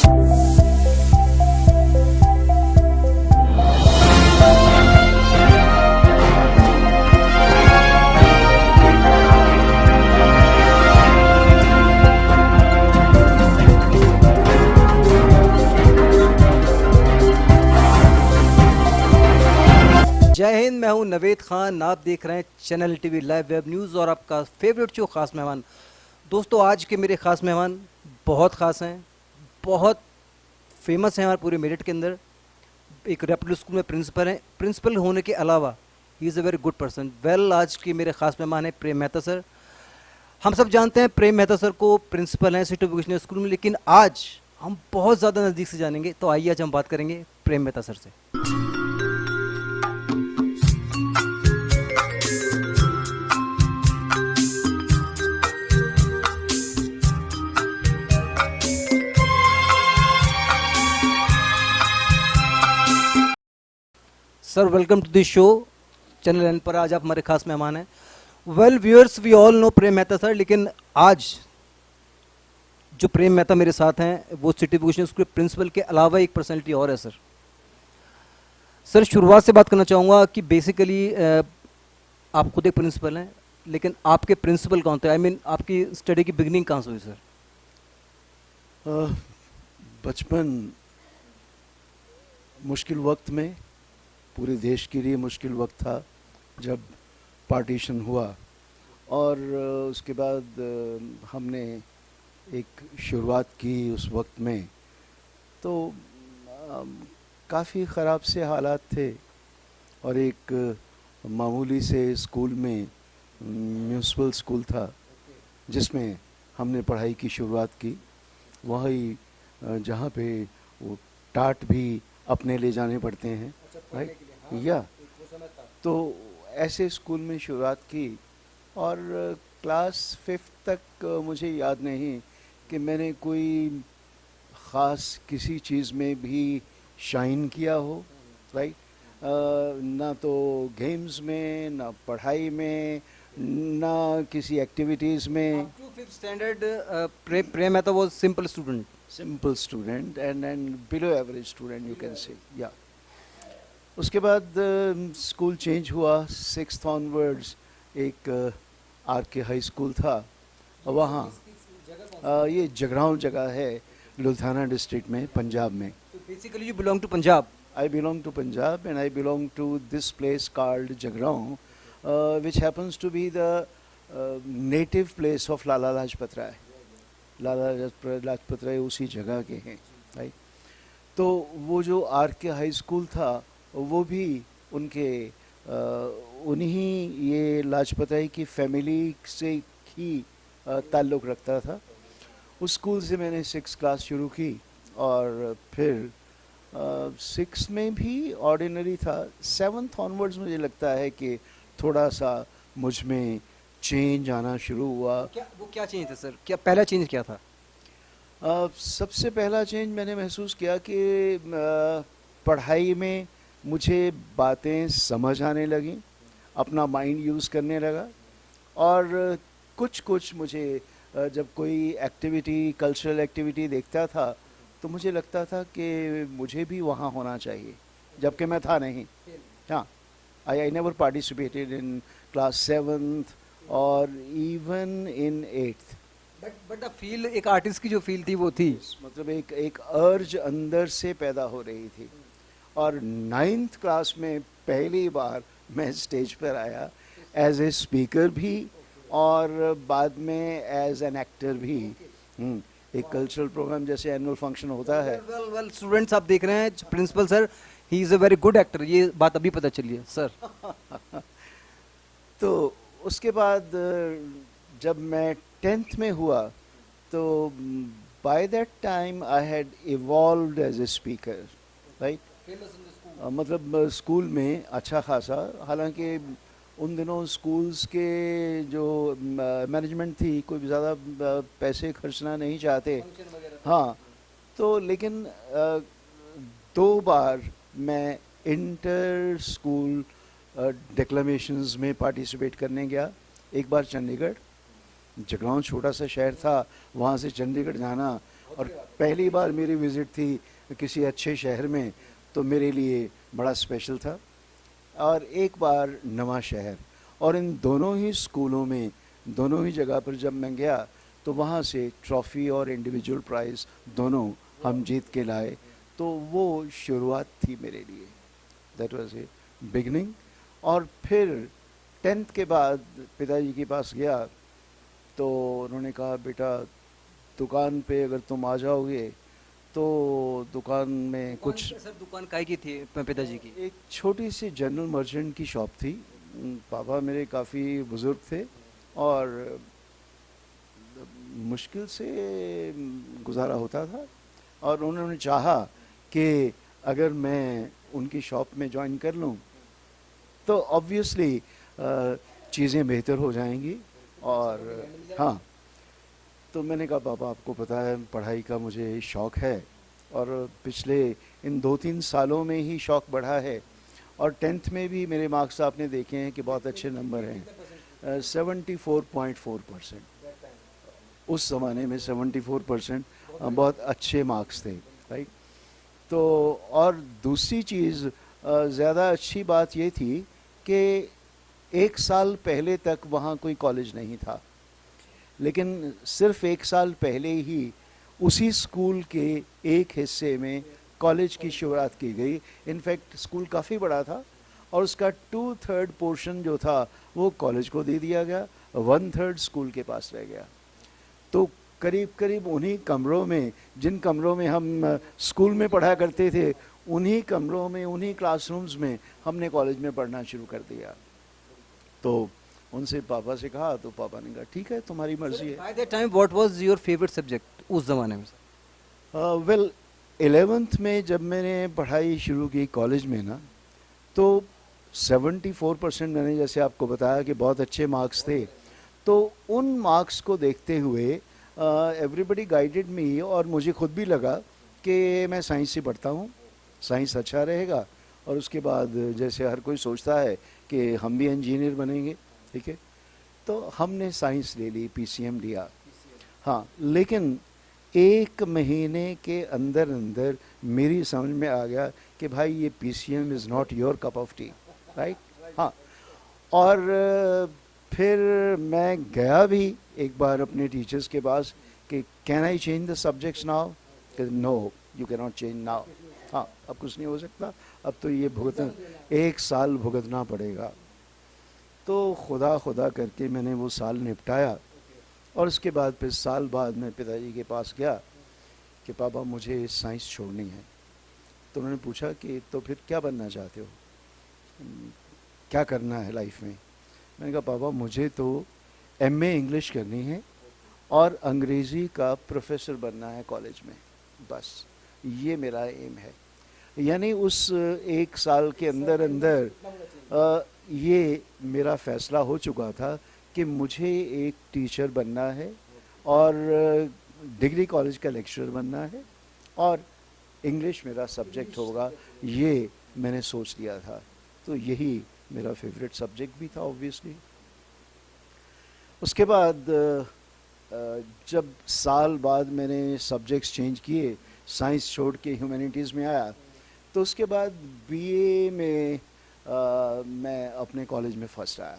जय हिंद, मैं हूं नवेद खान। आप देख रहे हैं channel TV live web news और आपका फेवरेट शो खास मेहमान। दोस्तों, आज के मेरे खास मेहमान बहुत ख़ास हैं, बहुत फेमस हैं हमारे पूरे मेरठ के अंदर। एक रेपुटेड स्कूल में प्रिंसिपल हैं। प्रिंसिपल होने के अलावा ही is a very good person. Well, आज के मेरे खास मेहमान हैं प्रेम मेहता सर। हम सब जानते हैं प्रेम मेहता सर को, प्रिंसिपल हैं सिटी वोकेशनल स्कूल में, लेकिन आज हम बहुत ज़्यादा नज़दीक से जानेंगे। तो आइए आज हम बात करेंगे प्रेम मेहता सर से। Sir, welcome to this show channel N पर। आज आप हमारे खास मेहमान हैं। Well viewers, we all know Prem Mehta sir, लेकिन आज जो प्रेम मेहता मेरे साथ हैं वो सिटी वोकेशनल स्कूल के प्रिंसिपल के अलावा एक पर्सनैलिटी और है। सर शुरुआत से बात करना चाहूँगा कि बेसिकली आप खुद एक प्रिंसिपल हैं, लेकिन आपके प्रिंसिपल कौन थे? आई मीन आपकी स्टडी की बिगनिंग कहाँ से हुई सर? बचपन मुश्किल वक्त में, पूरे देश के लिए मुश्किल वक्त था जब पार्टीशन हुआ, और उसके बाद हमने एक शुरुआत की उस वक्त में। तो काफ़ी ख़राब से हालात थे, और एक मामूली से स्कूल में, म्यूनसिपल स्कूल था जिसमें हमने पढ़ाई की शुरुआत की। वही जहाँ पे वो टाट भी अपने ले जाने पड़ते हैं, राइट? या तो ऐसे स्कूल में शुरुआत की, और क्लास 5th तक मुझे याद नहीं कि मैंने कोई ख़ास किसी चीज़ में भी शाइन किया हो, राइट? ना तो गेम्स में, ना पढ़ाई में, ना किसी एक्टिविटीज़ में। Up to 5th standard Prem Mehta was simple student and below average student, you can say. या उसके बाद स्कूल चेंज हुआ। 6th ऑनवर्ड्स एक आर.के. हाई स्कूल था वहाँ। ये जगरांव जगह है लुधियाना डिस्ट्रिक्ट में, पंजाब में। तो basically you belong to Punjab? I belong to Punjab, and I belong to this place called Jagraon, which happens to be the native place of Lala Lajpat Rai. Lala Lajpat Rai उसी जगह के हैं, राइट? तो वो जो आर.के. हाई स्कूल था वो भी उनके उन्हीं ये लाजपत राय की फैमिली से ही ताल्लुक़ रखता था। उस स्कूल से मैंने 6th क्लास शुरू की, और फिर 6th में भी ऑर्डिनरी था। 7th ऑनवर्ड्स मुझे लगता है कि थोड़ा सा मुझ में चेंज आना शुरू हुआ। वो क्या चेंज था सर? क्या पहला चेंज क्या था? सबसे पहला चेंज मैंने महसूस किया कि पढ़ाई में मुझे बातें समझ आने लगी, अपना माइंड यूज़ करने लगा, और कुछ मुझे जब कोई एक्टिविटी, कल्चरल एक्टिविटी देखता था तो मुझे लगता था कि मुझे भी वहाँ होना चाहिए, जबकि मैं था नहीं। हाँ, I never participated in class 7th और even in 8th। But the feel, एक आर्टिस्ट की जो फील थी वो थी, मतलब एक अर्ज अंदर से पैदा हो रही थी। और 9th क्लास में पहली बार मैं स्टेज पर आया एज ए स्पीकर भी, और बाद में एज एन एक्टर भी। एक कल्चरल प्रोग्राम जैसे एनुअल फंक्शन होता है। वेल स्टूडेंट्स, आप देख रहे हैं principal sir, he is a very good actor. ये बात अभी पता चली है सर। तो उसके बाद जब मैं 10th में हुआ तो by that time I had evolved as a speaker, right? मतलब स्कूल में अच्छा खासा, हालांकि उन दिनों स्कूल्स के जो मैनेजमेंट थी कोई भी ज़्यादा पैसे खर्चना नहीं चाहते। हाँ, तो लेकिन 2 बार मैं इंटर स्कूल डिक्लेमेशंस में पार्टिसिपेट करने गया। एक बार चंडीगढ़, जगरांव छोटा सा शहर था, वहाँ से चंडीगढ़ जाना और पहली बार मेरी विज़िट थी किसी अच्छे शहर में, तो मेरे लिए बड़ा स्पेशल था। और एक बार नवा शहर, और इन दोनों ही स्कूलों में, दोनों ही जगह पर जब मैं गया तो वहाँ से ट्रॉफ़ी और इंडिविजुअल प्राइज़ दोनों हम जीत के लाए। तो वो शुरुआत थी मेरे लिए, दैट वाज ए बिगनिंग। और फिर 10th के बाद पिताजी के पास गया तो उन्होंने कहा, बेटा दुकान पे अगर तुम आ जाओगे तो दुकान में कुछ, सर दुकान काय की थी पिताजी की? एक छोटी सी जनरल मर्चेंट की शॉप थी। पापा मेरे काफ़ी बुज़ुर्ग थे और मुश्किल से गुजारा होता था, और उन्होंने चाहा कि अगर मैं उनकी शॉप में ज्वाइन कर लूं तो ऑब्वियसली चीज़ें बेहतर हो जाएंगी। और हाँ, तो मैंने कहा, पापा आपको पता है पढ़ाई का मुझे शौक़ है, और पिछले इन 2-3 सालों में ही शौक़ बढ़ा है। और 10th में भी मेरे मार्क्स आपने देखे हैं कि बहुत अच्छे नंबर हैं, 74.4%। उस ज़माने में 74% बहुत अच्छे मार्क्स थे, राइट। तो और दूसरी चीज़, ज़्यादा अच्छी बात ये थी कि 1 साल पहले तक वहाँ कोई कॉलेज नहीं था, लेकिन सिर्फ 1 साल पहले ही उसी स्कूल के एक हिस्से में कॉलेज की शुरुआत की गई। इनफैक्ट स्कूल काफ़ी बड़ा था और उसका 2/3 पोर्शन जो था वो कॉलेज को दे दिया गया, 1/3 स्कूल के पास रह गया। तो करीब करीब उन्हीं कमरों में, जिन कमरों में हम स्कूल में पढ़ा करते थे, उन्हीं कमरों में, उन्हीं क्लासरूम्स में हमने कॉलेज में पढ़ना शुरू कर दिया। तो उनसे पापा से कहा तो पापा ने कहा, ठीक है तुम्हारी मर्जी है। Bye that time what was your favourite subject उस ज़माने में? वेल 11th में जब मैंने पढ़ाई शुरू की कॉलेज में ना, तो 74% मैंने जैसे आपको बताया कि बहुत अच्छे मार्क्स थे। तो उन मार्क्स को देखते हुए एवरीबडी गाइडेड मी, और मुझे खुद भी लगा कि मैं साइंस से पढ़ता हूँ, साइंस अच्छा रहेगा। और उसके बाद जैसे हर कोई सोचता है कि हम भी इंजीनियर बनेंगे, ठीक है, तो हमने साइंस ले ली, पीसीएम लिया। हाँ, लेकिन 1 महीने के अंदर अंदर मेरी समझ में आ गया कि भाई ये PCM is not your cup of T, right. हाँ, और फिर मैं गया भी एक बार अपने टीचर्स के पास कि can I change the subjects now? No, you can not change now. हाँ, अब कुछ नहीं हो सकता, अब तो ये भुगतना, 1 साल भुगतना पड़ेगा। तो खुदा खुदा करके मैंने वो साल निपटाया, और उसके बाद फिर साल बाद मैं पिताजी के पास गया कि पापा मुझे साइंस छोड़नी है। तो उन्होंने पूछा कि तो फिर क्या बनना चाहते हो, क्या करना है लाइफ में? मैंने कहा, पापा मुझे तो एमए इंग्लिश करनी है और अंग्रेज़ी का प्रोफेसर बनना है कॉलेज में, बस ये मेरा एम है। यानी उस 1 साल के अंदर अंदर ये मेरा फ़ैसला हो चुका था कि मुझे एक टीचर बनना है और डिग्री कॉलेज का लेक्चरर बनना है, और इंग्लिश मेरा सब्जेक्ट होगा, ये मैंने सोच लिया था। तो यही मेरा फेवरेट सब्जेक्ट भी था ऑब्वियसली। उसके बाद जब साल बाद मैंने सब्जेक्ट्स चेंज किए, साइंस छोड़ के ह्यूमैनिटीज़ में आया, तो उसके बाद बीए में मैं अपने कॉलेज में फर्स्ट आया।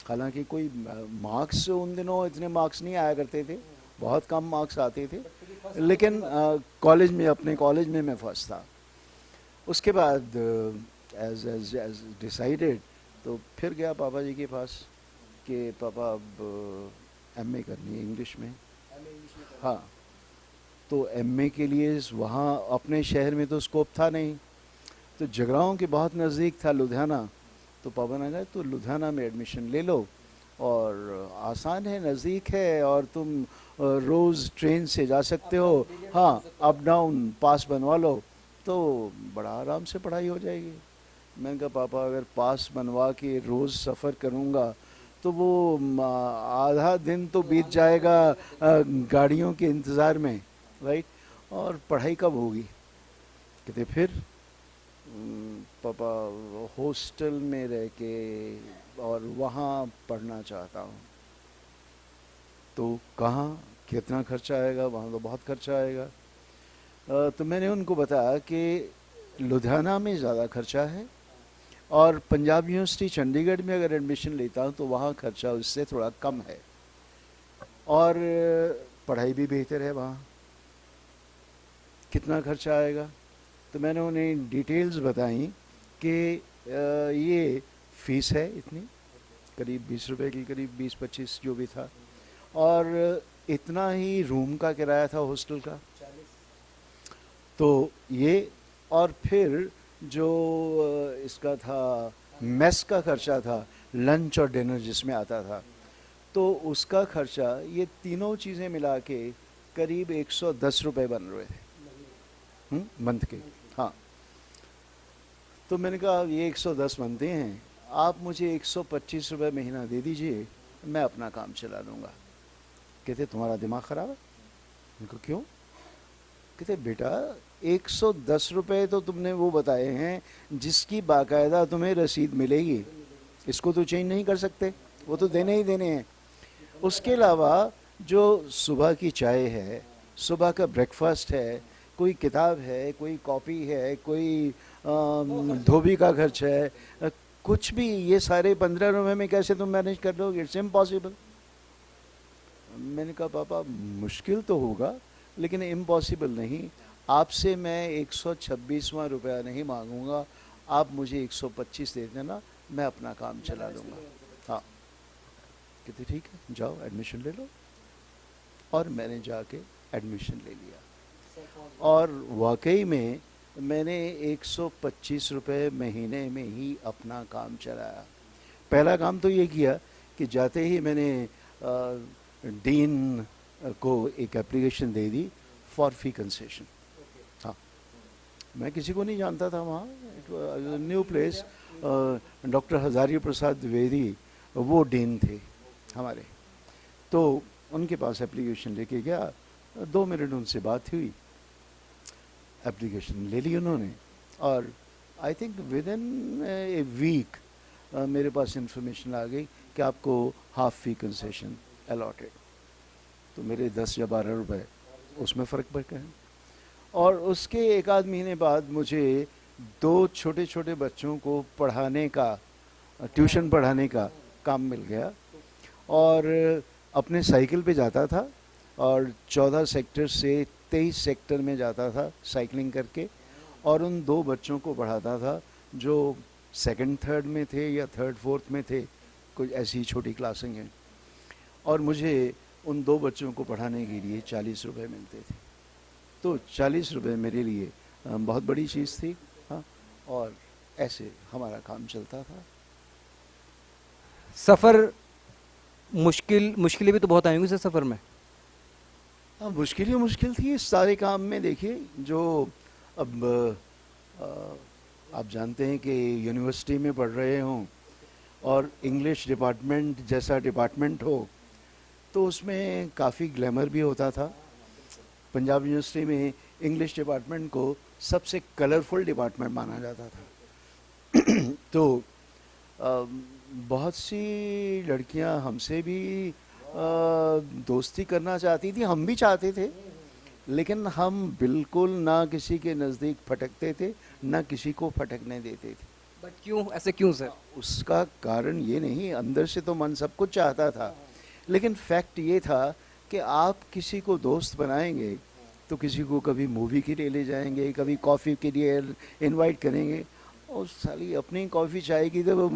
हालांकि कोई मार्क्स उन दिनों इतने मार्क्स नहीं आया करते थे, बहुत कम मार्क्स आते थे, लेकिन कॉलेज में, अपने कॉलेज में मैं फर्स्ट था। उसके बाद एज डिसाइडेड, तो फिर गया पापा जी के पास कि पापा अब एमए करनी है इंग्लिश में। हाँ, तो एमए के लिए वहाँ अपने शहर में तो स्कोप था नहीं, तो जगराहों के बहुत नज़दीक था लुधियाना। तो पापा ने कहा तो लुधियाना में एडमिशन ले लो, और आसान है, नज़दीक है, और तुम रोज़ ट्रेन से जा सकते हो। हाँ, अप डाउन पास बनवा लो तो बड़ा आराम से पढ़ाई हो जाएगी। मैंने कहा, पापा अगर पास बनवा के रोज़ सफ़र करूँगा तो वो आधा दिन तो बीत जाएगा गाड़ियों के इंतज़ार में, राइट, और पढ़ाई कब होगी? कहते फिर पापा हॉस्टल में रह के और वहाँ पढ़ना चाहता हूँ। तो कहाँ? कितना खर्चा आएगा, वहाँ तो बहुत खर्चा आएगा। तो मैंने उनको बताया कि लुधियाना में ज़्यादा खर्चा है और पंजाब यूनिवर्सिटी चंडीगढ़ में अगर एडमिशन लेता हूँ तो वहाँ खर्चा उससे थोड़ा कम है और पढ़ाई भी बेहतर है वहाँ। कितना खर्चा आएगा? तो मैंने उन्हें डिटेल्स बताई कि ये फ़ीस है इतनी, करीब 20 रुपए की, करीब 20-25 जो भी था, और इतना ही रूम का किराया था हॉस्टल का। तो ये, और फिर जो इसका था मेस का खर्चा था, लंच और डिनर जिसमें आता था, तो उसका खर्चा, ये तीनों चीज़ें मिला के करीब 110 रुपए बन रहे थे मंथ के। हाँ, तो मैंने कहा ये 110 बनते हैं, आप मुझे 125 रुपए महीना दे दीजिए, मैं अपना काम चला लूँगा। कहते तुम्हारा दिमाग ख़राब है? उनको क्यों? कहते बेटा 110 रुपए तो तुमने वो बताए हैं जिसकी बाकायदा तुम्हें रसीद मिलेगी, इसको तो चेंज नहीं कर सकते, वो तो देने ही देने हैं। उसके अलावा जो सुबह की चाय है, सुबह का ब्रेकफास्ट है, कोई किताब है, कोई कॉपी है, कोई धोबी का खर्च है, कुछ भी, ये सारे 15 रुपए में कैसे तुम मैनेज कर लोगे? It's impossible. मैंने कहा पापा मुश्किल तो होगा लेकिन इम्पॉसिबल नहीं, आपसे मैं 126वां रुपया नहीं मांगूंगा, आप मुझे 125 दे देना, मैं अपना काम चला लूँगा। हाँ, कहते ठीक है जाओ एडमिशन ले लो। और मैंने जाके एडमिशन ले लिया और वाकई में मैंने 125 रुपये महीने में ही अपना काम चलाया। पहला काम तो ये किया कि जाते ही मैंने डीन को एक application they the for fee concession. हाँ, मैं किसी को नहीं जानता था वहाँ, new place. Doctor Hazari Prasad Dwivedi वो डीन थे हमारे, तो उनके पास एप्लीकेशन लेके गया, 2 मिनट उनसे बात हुई, एप्लीकेशन ले ली उन्होंने, और I think within a week मेरे पास इंफॉर्मेशन आ गई कि आपको हाफ फी कंसेशन अलॉटेड। तो मेरे 10 या 12 रुपए उसमें फ़र्क पड़ गए। और उसके एक आध महीने बाद मुझे 2 छोटे छोटे बच्चों को पढ़ाने का, ट्यूशन पढ़ाने का काम मिल गया, और अपने साइकिल पे जाता था और 14 सेक्टर से 23 सेक्टर में जाता था साइकिलिंग करके, और उन 2 बच्चों को पढ़ाता था जो 2nd 3rd में थे या 3rd 4th में थे, कुछ ऐसी छोटी क्लासें हैं, और मुझे उन 2 बच्चों को पढ़ाने के लिए 40 रुपए मिलते थे। तो 40 रुपए मेरे लिए बहुत बड़ी चीज़ थी। हाँ, और ऐसे हमारा काम चलता था। सफ़र मुश्किलें भी तो बहुत आई होंगी सर सफ़र में? हाँ, मुश्किल ही मुश्किल थी इस सारे काम में। देखिए, जो अब आप जानते हैं कि यूनिवर्सिटी में पढ़ रहे हों और इंग्लिश डिपार्टमेंट जैसा डिपार्टमेंट हो, तो उसमें काफ़ी ग्लैमर भी होता था। पंजाब यूनिवर्सिटी में इंग्लिश डिपार्टमेंट को सबसे कलरफुल डिपार्टमेंट माना जाता था। तो बहुत सी लड़कियां हमसे भी दोस्ती करना चाहती थी, हम भी चाहते थे, लेकिन हम बिल्कुल ना किसी के नज़दीक फटकते थे, ना किसी को फटकने देते थे। बट क्यों, ऐसे क्यों सर? उसका कारण ये नहीं, अंदर से तो मन सब कुछ चाहता था, लेकिन फैक्ट ये था कि आप किसी को दोस्त बनाएंगे तो किसी को कभी मूवी के लिए ले जाएंगे, कभी कॉफ़ी के लिए इनवाइट करेंगे, और साली अपनी कॉफ़ी चाय की तो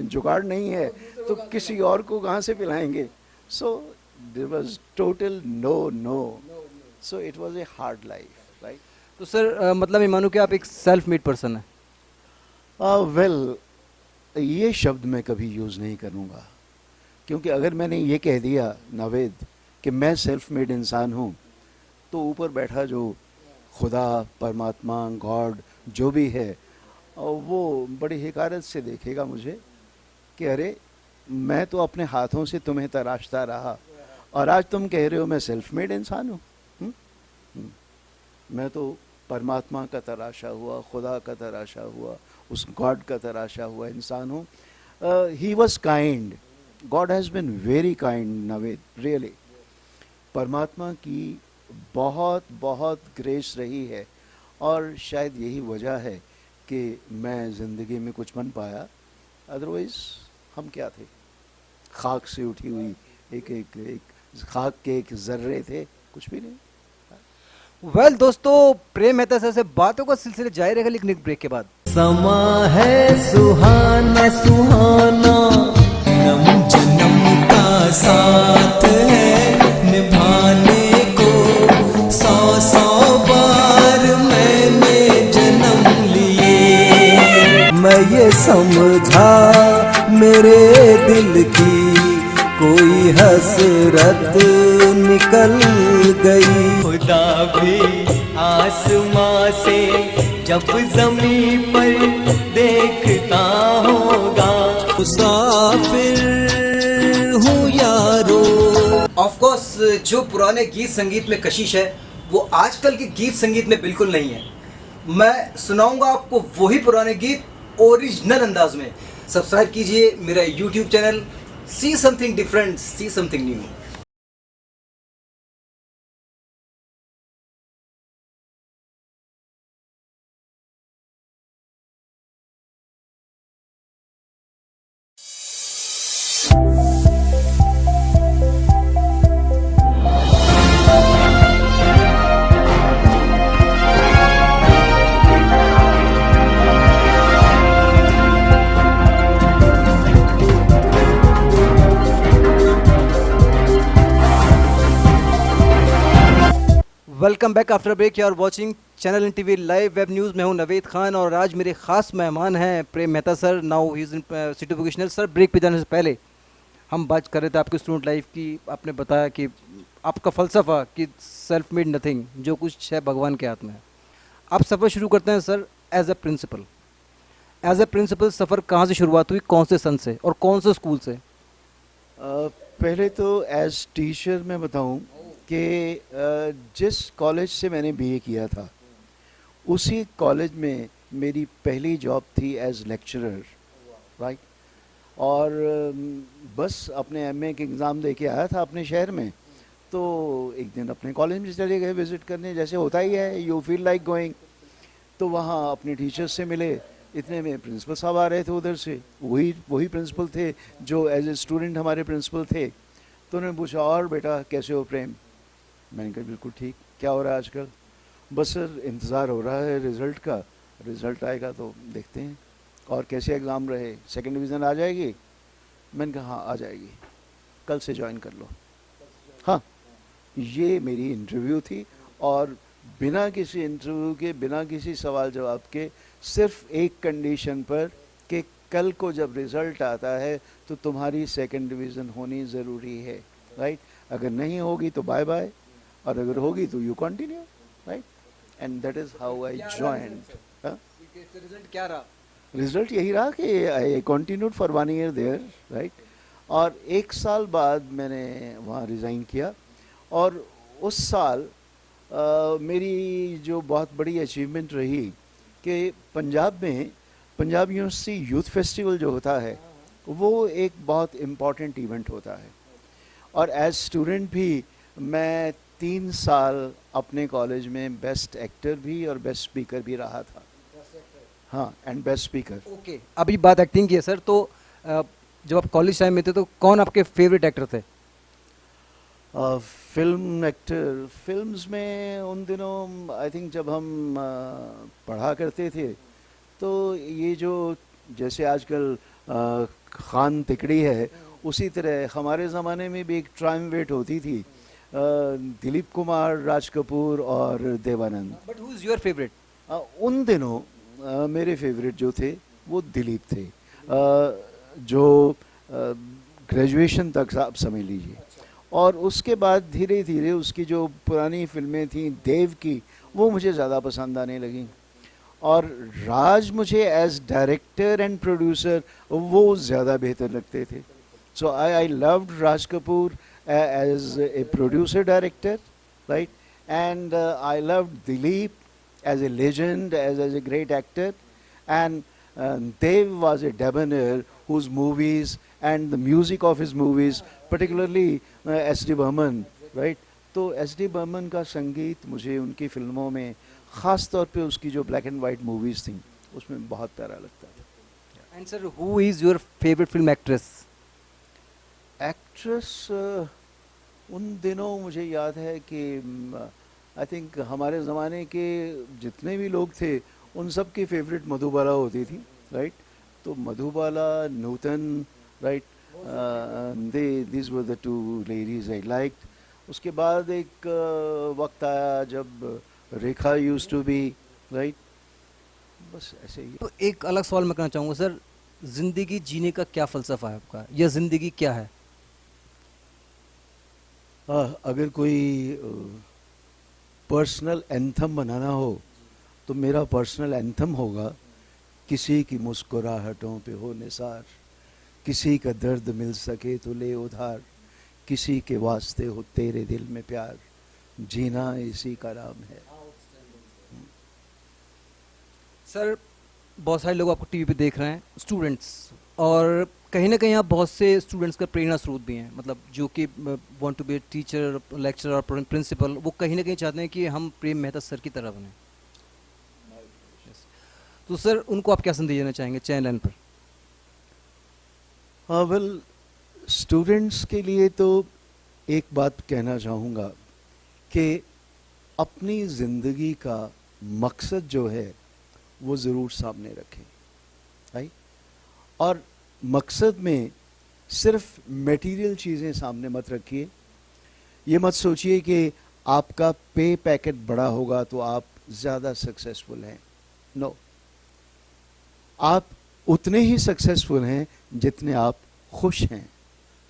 जुगाड़ नहीं है तो किसी और को कहाँ से पिलाएंगे। So there was total no, so it was a hard life, right. तो सर मतलब ये मानो कि आप एक सेल्फ मेड पर्सन हैं? वेल, ये शब्द मैं कभी यूज़ नहीं करूँगा, क्योंकि अगर मैंने ये कह दिया नावेद कि मैं सेल्फ मेड इंसान हूँ, तो ऊपर बैठा जो खुदा, परमात्मा, गॉड जो भी है, वो बड़ी हिकारत से देखेगा मुझे कि अरे मैं तो अपने हाथों से तुम्हें तराशता रहा और आज तुम कह रहे हो मैं सेल्फ मेड इंसान हूँ। मैं तो परमात्मा का तराशा हुआ, खुदा का तराशा हुआ, उस गॉड का तराशा हुआ इंसान हूँ। He was kind, God has been very kind Naved, really. परमात्मा की बहुत बहुत ग्रेस रही है और शायद यही वजह है कि मैं ज़िंदगी में कुछ बन पाया। अदरवाइज़ हम क्या थे, खाक से उठी हुई एक एक एक खाक के एक जर्रे थे, कुछ भी नहीं। वेल दोस्तों, प्रेम मेहता सर से बातों का सिलसिला जारी रहेगा लेकिन एक ब्रेक के बाद। समा है सुहाना सुहाना, जन्म जन्म का साथ है निभाने को, सौ सौ बार मैंने जन्म लिए। मैं ये समझा मेरे दिल की कोई हसरत निकल गई। खुदा भी आसमां से जब ज़मीन पर देखता होगा, मुसाफिर हूँ यारो। ऑफ कोर्स जो पुराने गीत संगीत में कशिश है वो आजकल के गीत संगीत में बिल्कुल नहीं है। मैं सुनाऊंगा आपको वही पुराने गीत ओरिजिनल अंदाज में। सब्सक्राइब कीजिए मेरा YouTube channel, see something different, see something new. Welcome back after break. You are watching channel in TV live web news. मैं हूं नवेद खान और आज मेरे खास मेहमान हैं Prem Mehta sir. Now he is in city vocational. Sir, break पे जाने से पहले हम बात कर रहे थे आपके स्टूडेंट लाइफ की। आपने बताया कि आपका फ़लसफ़ा कि सेल्फ मेड नथिंग, जो कुछ है भगवान के हाथ में है। आप सफ़र शुरू करते हैं sir as a principal. As a principal सफ़र कहाँ से शुरुआत हुई, कौन से सन से और कौन से स्कूल से? पहले तो एज टीचर मैं बताऊं कि जिस कॉलेज से मैंने बीए किया था उसी कॉलेज में मेरी पहली जॉब थी एज लेक्चरर, राइट। और बस अपने एमए के एग्ज़ाम दे के आया था अपने शहर में, तो एक दिन अपने कॉलेज में चले गए विज़िट करने, जैसे होता ही है, यू फील लाइक गोइंग। तो वहाँ अपने टीचर्स से मिले। इतने में प्रिंसिपल साहब आ रहे थे उधर से, वही प्रिंसिपल थे जो एज ए स्टूडेंट हमारे प्रिंसिपल थे। तो उन्होंने पूछा, और बेटा कैसे हो प्रेम? मैंने कहा बिल्कुल ठीक। क्या हो रहा है आजकल? बस सर इंतज़ार हो रहा है रिज़ल्ट का, रिज़ल्ट आएगा तो देखते हैं। और कैसे एग्ज़ाम रहे, सेकंड डिवीज़न आ जाएगी? मैंने कहा हाँ आ जाएगी, कल से ज्वाइन कर लो। हाँ, ये मेरी इंटरव्यू थी और बिना किसी इंटरव्यू के, बिना किसी सवाल जवाब के, सिर्फ एक कंडीशन पर कि कल को जब रिज़ल्ट आता है तो तुम्हारी सेकंड डिवीज़न होनी ज़रूरी है, राइट। अगर नहीं होगी तो बाय बाय, और अगर होगी तो you continue, right. And that is how I joined. Result क्या रहा? रिजल्ट यही रहा कि I continued for 1 year there, right. और 1 साल बाद मैंने वहाँ रिज़ाइन किया। और उस साल मेरी जो बहुत बड़ी अचीवमेंट रही कि पंजाब में पंजाब यूनिवर्सिटी यूथ फेस्टिवल जो होता है वो एक बहुत इम्पॉर्टेंट इवेंट होता है। और एज स्टूडेंट भी मैं 3 साल अपने कॉलेज में बेस्ट एक्टर भी और बेस्ट स्पीकर भी रहा था। हाँ, एंड बेस्ट स्पीकर। ओके, अभी बात एक्टिंग की है सर, तो जब आप कॉलेज टाइम में थे तो कौन आपके फेवरेट एक्टर थे? फिल्म एक्टर, फिल्म्स में उन दिनों आई थिंक जब हम पढ़ा करते थे तो ये जो जैसे आजकल खान तिकड़ी है, उसी तरह हमारे ज़माने में भी एक ट्रायम्वेट होती थी, दिलीप कुमार, राज कपूर और Devanand. But who is your favourite? उन दिनों मेरे फेवरेट जो थे वो दिलीप थे, जो ग्रेजुएशन तक आप समझ लीजिए। और उसके बाद धीरे धीरे उसकी जो पुरानी फिल्में थी देव की, वो मुझे ज़्यादा पसंद आने लगी। और राज मुझे एज डायरेक्टर एंड प्रोड्यूसर वो ज़्यादा बेहतर लगते थे। So I loved Raj Kapoor as a producer director, right. And I loved Dilip as a legend, as a great actor, and Dev was a debonair whose movies and the music of his movies, particularly S.D. Burman, right? तो S D Burman का संगीत मुझे उनकी फिल्मों में, ख़ास तौर पे उसकी जो ब्लैक एंड वाइट मूवीज़ थी, उसमें बहुत प्यारा लगता था। And sir, who is your favourite film actress? Actress उन दिनों मुझे याद है कि आई थिंक हमारे ज़माने के जितने भी लोग थे उन सब की फेवरेट मधुबाला होती थी, राइट? तो Madhubala, Nutan, right, they this were the two ladies I liked. उसके बाद एक वक्त आया जब Rekha used to be, right, बस ऐसे ही। तो एक अलग सवाल मैं करना चाहूँगा सर, ज़िंदगी जीने का क्या फ़लसफ़ा है आपका, या ज़िंदगी क्या है? अगर कोई पर्सनल एंथम बनाना हो तो मेरा पर्सनल एंथम होगा, किसी की मुस्कुराहटों पे हो निसार, किसी का दर्द मिल सके तो ले उधार, किसी के वास्ते हो तेरे दिल में प्यार, जीना इसी का नाम है। सर, बहुत सारे लोग आपको टीवी पे देख रहे हैं, स्टूडेंट्स, और कहीं ना कहीं आप बहुत से स्टूडेंट्स का प्रेरणा स्रोत भी हैं, मतलब जो कि want to be teacher, lecturer और प्रिंसिपल, वो कहीं ना कहीं चाहते हैं कि हम प्रेम मेहता सर की तरह बने। तो सर, उनको आप क्या संदेश देना चाहेंगे चैनल पर? हाँ, वेल, स्टूडेंट्स के लिए तो एक बात कहना चाहूँगा कि अपनी ज़िंदगी का मकसद जो है वो ज़रूर सामने रखें, राइट? और मकसद में सिर्फ मटेरियल चीज़ें सामने मत रखिए। ये मत सोचिए कि आपका पे पैकेट बड़ा होगा तो आप ज़्यादा सक्सेसफुल हैं। नो, आप उतने ही सक्सेसफुल हैं जितने आप खुश हैं,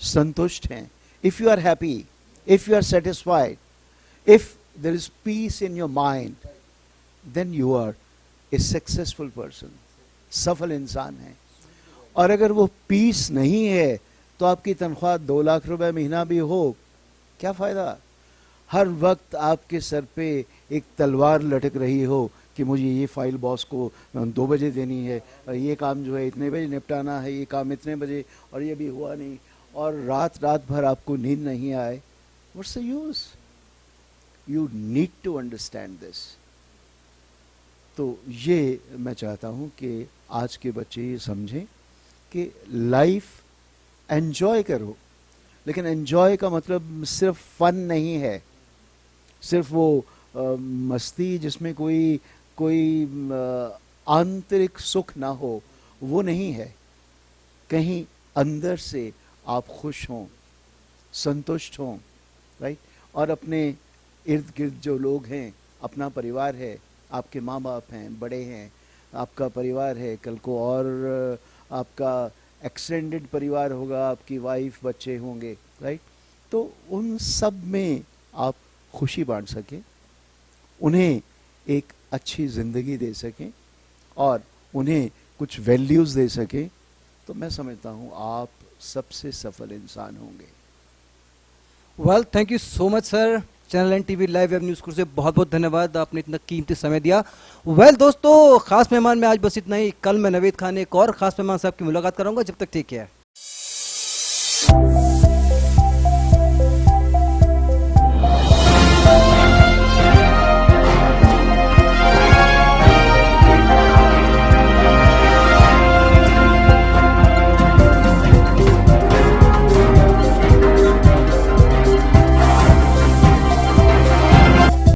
संतुष्ट हैं। If you are happy, if you are satisfied, if there is peace in your mind, then you are a successful person, सफल इंसान है। और अगर वो पीस नहीं है तो आपकी तनख्वाह 2 लाख रुपए महीना भी हो, क्या फ़ायदा? हर वक्त आपके सर पे एक तलवार लटक रही हो कि मुझे ये फाइल बॉस को 2 बजे देनी है, ये काम जो है इतने बजे निपटाना है, ये काम इतने बजे, और ये भी हुआ नहीं, और रात भर आपको नींद नहीं आए। What's the use? You need to understand this. तो ये मैं चाहता हूँ कि आज के बच्चे ये समझें कि लाइफ एंजॉय करो, लेकिन एंजॉय का मतलब सिर्फ फन नहीं है, सिर्फ वो मस्ती जिसमें कोई आंतरिक सुख ना हो, वो नहीं है। कहीं अंदर से आप खुश हों, संतुष्ट हों, राइट? और अपने इर्द गिर्द जो लोग हैं, अपना परिवार है, आपके माँ बाप हैं, बड़े हैं, आपका परिवार है, कल को और आपका एक्सटेंडेड परिवार होगा, आपकी वाइफ, बच्चे होंगे, राइट? तो उन सब में आप खुशी बांट सकें, उन्हें एक अच्छी ज़िंदगी दे सकें और उन्हें कुछ वैल्यूज़ दे सकें, तो मैं समझता हूँ आप सबसे सफल इंसान होंगे। Well, thank you so much sir. Channel and TV live web news से बहुत बहुत धन्यवाद, आपने इतना कीमती समय दिया। वेल दोस्तों, खास मेहमान में आज बस इतना ही। कल मैं नवेद खान एक और खास मेहमान साहब की मुलाकात कराऊंगा। जब तक ठीक है।